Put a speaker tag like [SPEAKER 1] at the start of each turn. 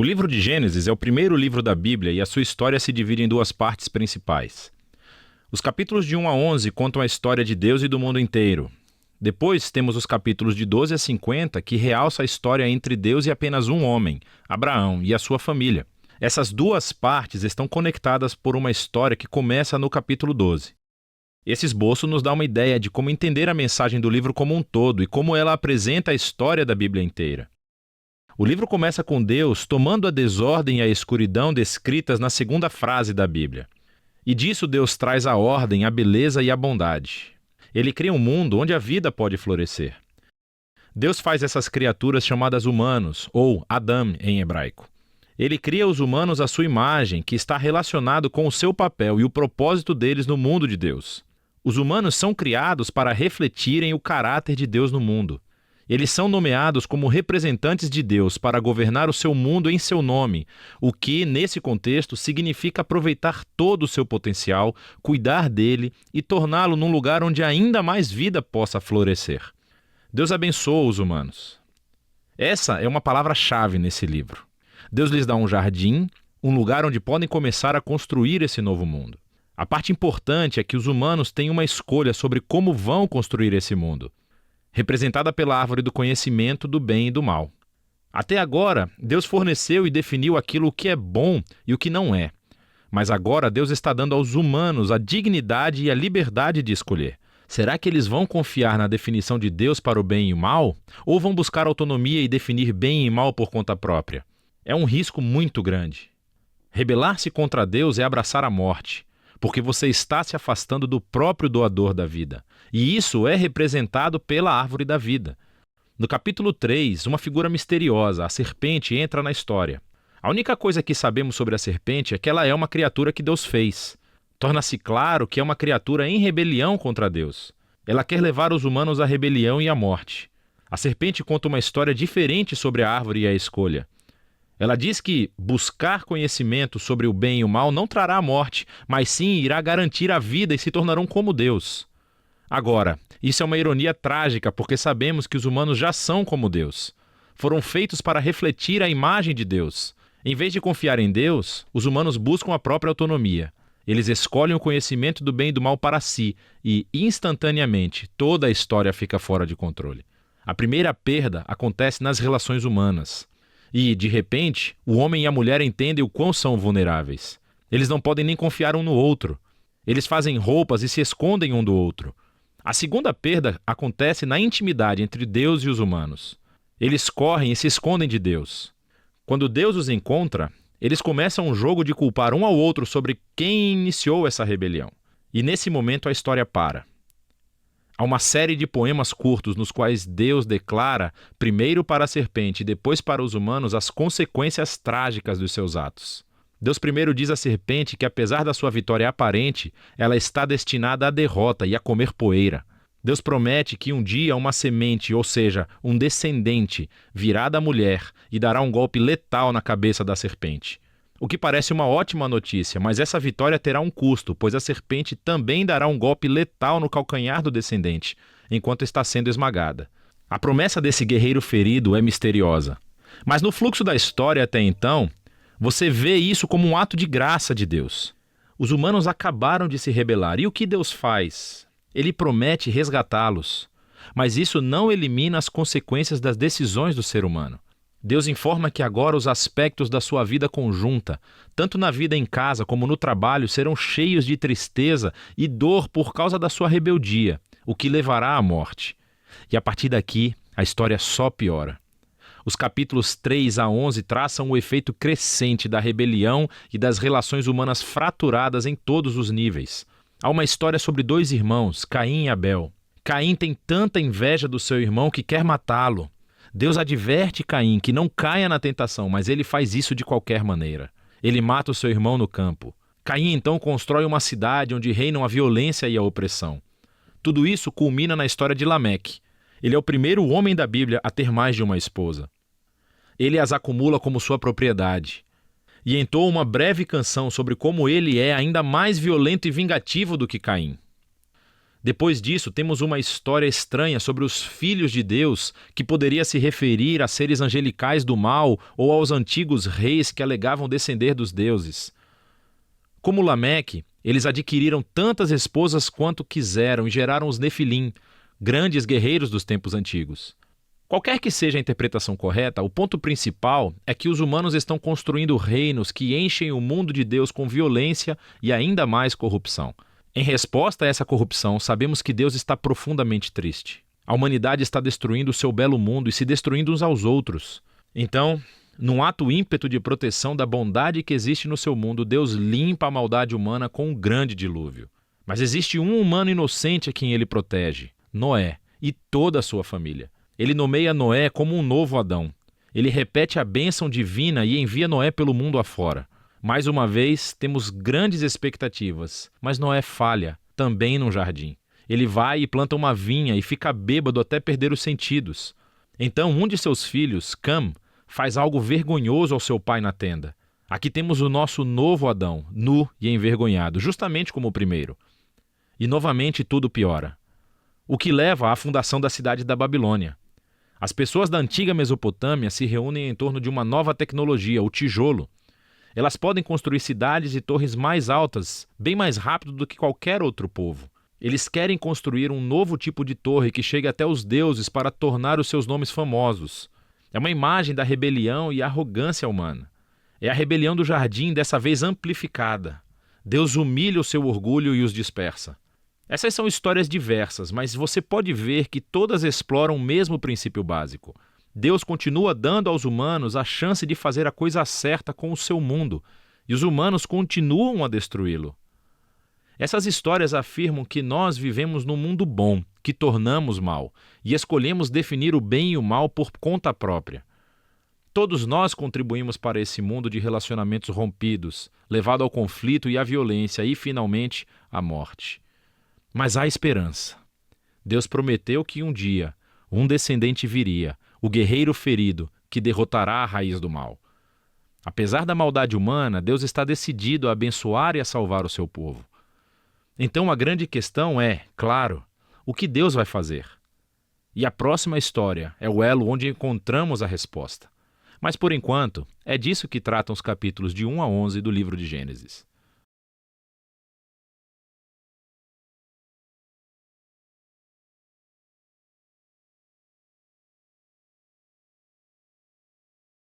[SPEAKER 1] O livro de Gênesis é o primeiro livro da Bíblia e a sua história se divide em duas partes principais. Os capítulos de 1 a 11 contam a história de Deus e do mundo inteiro. Depois temos os capítulos de 12 a 50 que realçam a história entre Deus e apenas um homem, Abraão, e a sua família. Essas duas partes estão conectadas por uma história que começa no capítulo 12. Esse esboço nos dá uma ideia de como entender a mensagem do livro como um todo e como ela apresenta a história da Bíblia inteira. O livro começa com Deus tomando a desordem e a escuridão descritas na segunda frase da Bíblia. E disso Deus traz a ordem, a beleza e a bondade. Ele cria um mundo onde a vida pode florescer. Deus faz essas criaturas chamadas humanos, ou Adam em hebraico. Ele cria os humanos à sua imagem, que está relacionado com o seu papel e o propósito deles no mundo de Deus. Os humanos são criados para refletirem o caráter de Deus no mundo. Eles são nomeados como representantes de Deus para governar o seu mundo em seu nome, o que, nesse contexto, significa aproveitar todo o seu potencial, cuidar dele e torná-lo num lugar onde ainda mais vida possa florescer. Deus abençoa os humanos. Essa é uma palavra-chave nesse livro. Deus lhes dá um jardim, um lugar onde podem começar a construir esse novo mundo. A parte importante é que os humanos têm uma escolha sobre como vão construir esse mundo, representada pela árvore do conhecimento do bem e do mal. Até agora, Deus forneceu e definiu aquilo que é bom e o que não é. Mas agora Deus está dando aos humanos a dignidade e a liberdade de escolher. Será que eles vão confiar na definição de Deus para o bem e o mal? Ou vão buscar autonomia e definir bem e mal por conta própria? É um risco muito grande. Rebelar-se contra Deus é abraçar a morte, porque você está se afastando do próprio doador da vida. E isso é representado pela árvore da vida. No capítulo 3, uma figura misteriosa, a serpente, entra na história. A única coisa que sabemos sobre a serpente é que ela é uma criatura que Deus fez. Torna-se claro que é uma criatura em rebelião contra Deus. Ela quer levar os humanos à rebelião e à morte. A serpente conta uma história diferente sobre a árvore e a escolha. Ela diz que buscar conhecimento sobre o bem e o mal não trará a morte, mas sim irá garantir a vida e se tornarão como Deus. Agora, isso é uma ironia trágica porque sabemos que os humanos já são como Deus. Foram feitos para refletir a imagem de Deus. Em vez de confiar em Deus, os humanos buscam a própria autonomia. Eles escolhem o conhecimento do bem e do mal para si e, instantaneamente, toda a história fica fora de controle. A primeira perda acontece nas relações humanas. E, de repente, o homem e a mulher entendem o quão são vulneráveis. Eles não podem nem confiar um no outro. Eles fazem roupas e se escondem um do outro. A segunda perda acontece na intimidade entre Deus e os humanos. Eles correm e se escondem de Deus. Quando Deus os encontra, eles começam um jogo de culpar um ao outro sobre quem iniciou essa rebelião. E nesse momento a história para. Há uma série de poemas curtos nos quais Deus declara, primeiro para a serpente e depois para os humanos, as consequências trágicas dos seus atos. Deus primeiro diz à serpente que, apesar da sua vitória aparente, ela está destinada à derrota e a comer poeira. Deus promete que um dia uma semente, ou seja, um descendente, virá da mulher e dará um golpe letal na cabeça da serpente. O que parece uma ótima notícia, mas essa vitória terá um custo, pois a serpente também dará um golpe letal no calcanhar do descendente, enquanto está sendo esmagada. A promessa desse guerreiro ferido é misteriosa. Mas no fluxo da história até então, você vê isso como um ato de graça de Deus. Os humanos acabaram de se rebelar. E o que Deus faz? Ele promete resgatá-los. Mas isso não elimina as consequências das decisões do ser humano. Deus informa que agora os aspectos da sua vida conjunta, tanto na vida em casa como no trabalho, serão cheios de tristeza e dor por causa da sua rebeldia, o que levará à morte. E a partir daqui, a história só piora. Os capítulos 3 a 11 traçam o efeito crescente da rebelião e das relações humanas fraturadas em todos os níveis. Há uma história sobre dois irmãos, Caim e Abel. Caim tem tanta inveja do seu irmão que quer matá-lo. Deus adverte Caim que não caia na tentação, mas ele faz isso de qualquer maneira. Ele mata o seu irmão no campo. Caim então constrói uma cidade onde reinam a violência e a opressão. Tudo isso culmina na história de Lameque. Ele é o primeiro homem da Bíblia a ter mais de uma esposa. Ele as acumula como sua propriedade. E entoa uma breve canção sobre como ele é ainda mais violento e vingativo do que Caim. Depois disso, temos uma história estranha sobre os filhos de Deus, que poderia se referir a seres angelicais do mal ou aos antigos reis que alegavam descender dos deuses. Como Lameque, eles adquiriram tantas esposas quanto quiseram e geraram os Nefilim, grandes guerreiros dos tempos antigos. Qualquer que seja a interpretação correta, o ponto principal é que os humanos estão construindo reinos que enchem o mundo de Deus com violência e ainda mais corrupção. Em resposta a essa corrupção, sabemos que Deus está profundamente triste. A humanidade está destruindo o seu belo mundo e se destruindo uns aos outros. Então, num ato ímpeto de proteção da bondade que existe no seu mundo, Deus limpa a maldade humana com um grande dilúvio. Mas existe um humano inocente a quem ele protege, Noé, e toda a sua família. Ele nomeia Noé como um novo Adão. Ele repete a bênção divina e envia Noé pelo mundo afora. Mais uma vez, temos grandes expectativas, mas Noé falha, também num jardim. Ele vai e planta uma vinha e fica bêbado até perder os sentidos. Então, um de seus filhos, Cam, faz algo vergonhoso ao seu pai na tenda. Aqui temos o nosso novo Adão, nu e envergonhado, justamente como o primeiro. E novamente tudo piora. O que leva à fundação da cidade da Babilônia. As pessoas da antiga Mesopotâmia se reúnem em torno de uma nova tecnologia, o tijolo. Elas podem construir cidades e torres mais altas, bem mais rápido do que qualquer outro povo. Eles querem construir um novo tipo de torre que chegue até os deuses para tornar os seus nomes famosos. É uma imagem da rebelião e arrogância humana. É a rebelião do jardim, dessa vez amplificada. Deus humilha o seu orgulho e os dispersa. Essas são histórias diversas, mas você pode ver que todas exploram o mesmo princípio básico. Deus continua dando aos humanos a chance de fazer a coisa certa com o seu mundo, e os humanos continuam a destruí-lo. Essas histórias afirmam que nós vivemos num mundo bom, que tornamos mal, e escolhemos definir o bem e o mal por conta própria. Todos nós contribuímos para esse mundo de relacionamentos rompidos, levado ao conflito e à violência e, finalmente, à morte. Mas há esperança. Deus prometeu que um dia um descendente viria, o guerreiro ferido, que derrotará a raiz do mal. Apesar da maldade humana, Deus está decidido a abençoar e a salvar o seu povo. Então a grande questão é, claro, o que Deus vai fazer? E a próxima história é o elo onde encontramos a resposta. Mas por enquanto, é disso que tratam os capítulos de 1 a 11 do livro de Gênesis.